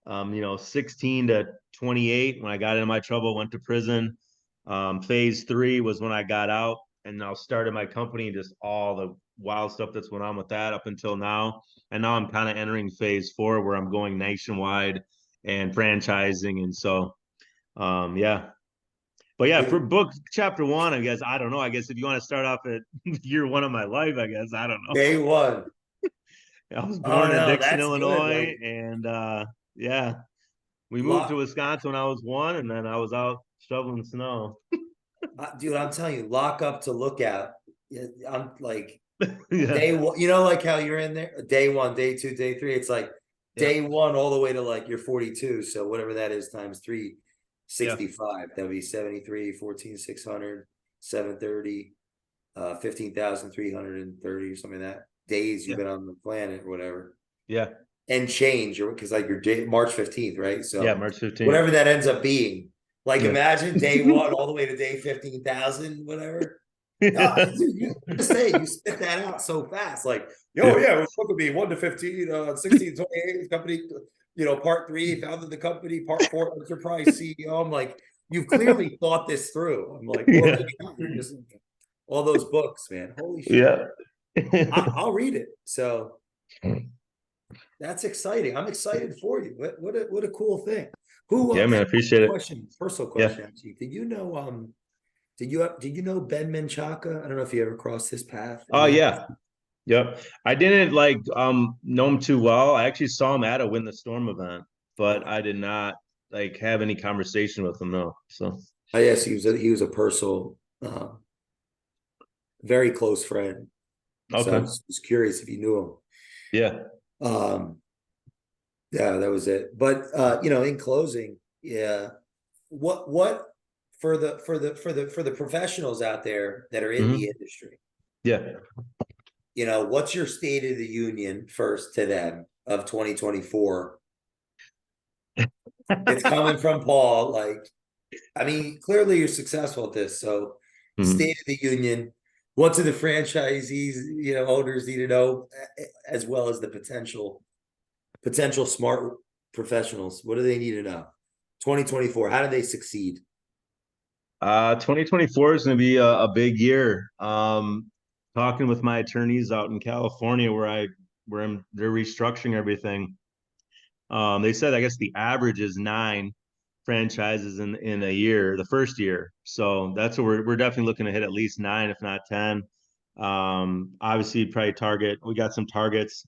16 to 28 when I got into my trouble, went to prison. Phase 3 was when I got out and now started my company and just all the wild stuff that's went on with that up until now. And now I'm kind of entering phase 4 where I'm going nationwide and franchising. And so, yeah. But yeah, for Dude, book chapter 1, I guess, I don't know. I guess if you want to start off at year 1 of my life, I guess, I don't know. day one. I was Oh born in no, Dixon, that's good. Illinois, Like, and yeah, we moved to lock, Wisconsin when I was 1, and then I was out shoveling snow. dude, I'm telling you, lock up to look out. Yeah, I'm like Yeah, day one, like how you're in there, day one, day two, day three. It's like yeah, day one all the way to like you're 42. So whatever that is times yeah, 365, that would be 73, 14,600, 730, 15,330 or something like that. Days you've yeah, been on the planet or whatever. yeah, And change, or because like your day March 15th, right? yeah. So March 15th. whatever that ends up being. Like Yeah, imagine day one all the way to day 15,000, whatever. You just say you spit that out so fast, like, yo, yeah, yeah, it was supposed to be 1 to 15, 16 to 28, company, part three, founded the company, part four, enterprise CEO. I'm like, you've clearly thought this through. I'm like, or yeah, maybe not. You're just all those books, man. Holy shit. yeah. I'll read it. So that's exciting. I'm excited for you. What a cool thing. Who Yeah, man, I appreciate it. question, personal Yeah. question actually. Did you know Ben Menchaca? I don't know if you ever crossed his path in Oh, the yeah. Yep. I didn't like know him too well. I actually saw him at a Win the Storm event, but okay. I did not like have any conversation with him, no. So Yes, he was a personal, very close friend. So I okay. was curious if you knew Yeah. him. Yeah, that was it. But in closing, yeah, what for the professionals out there that are in the Hmm. industry, Yeah. what's your state of the union first to them of 2024? It's coming from Paul. Like, I mean, clearly you're successful at this. So, Mhm. state of the union. What do the franchisees, owners need to know, as well as the potential smart professionals? What do they need to know? 2024. How do they succeed? 2024 is going to be a big year. Talking with my attorneys out in California they're restructuring everything. They said I guess the average is 9 franchises in a year, the first year. So that's what we're definitely looking to hit at least 9, if not 10. Obviously, probably target. We got some targets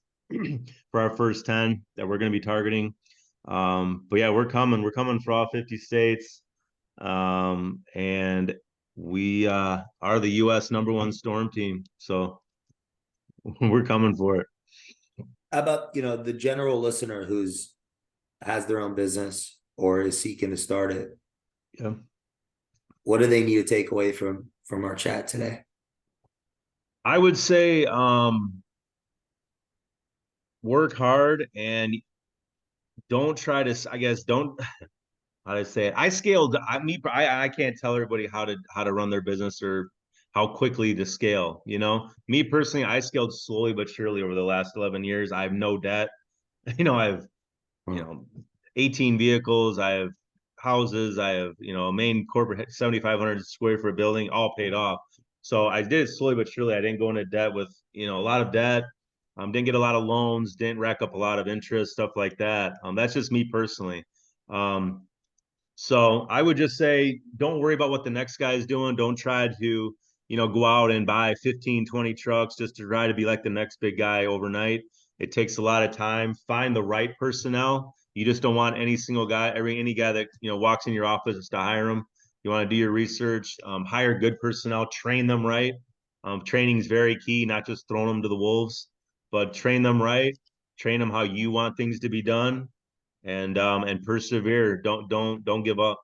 for our first 10 that we're going to be targeting. But yeah, we're coming. We're coming for all 50 states. And we are the U.S. #1 storm team. So we're coming for it. How about, the general listener who's has their own business or is seeking to start it? Yeah. What do they need to take away from our chat today? I would say work hard and don't try to, I guess, don't, how do I say it? I can't tell everybody how to run their business or how quickly to scale. Me personally, I scaled slowly but surely over the last 11 years. I have no debt. I have, you Huh. know, 18 vehicles. I have houses. I have, a main corporate 7,500 square foot building, all paid off. So I did it slowly but surely. I didn't go into debt with, a lot of debt. Didn't get a lot of loans, didn't rack up a lot of interest, stuff like that. That's just me personally. Um, so I would just say, don't worry about what the next guy is doing. Don't try to, go out and buy 15, 20 trucks just to try to be like the next big guy overnight. It takes a lot of time. Find the right personnel. You just don't want any single guy, any guy that, walks in your office just to hire him. You want to do your research, hire good personnel, train them right. Training is very key, not just throwing them to the wolves, but train them right, train them how you want things to be done, and persevere. Don't give up.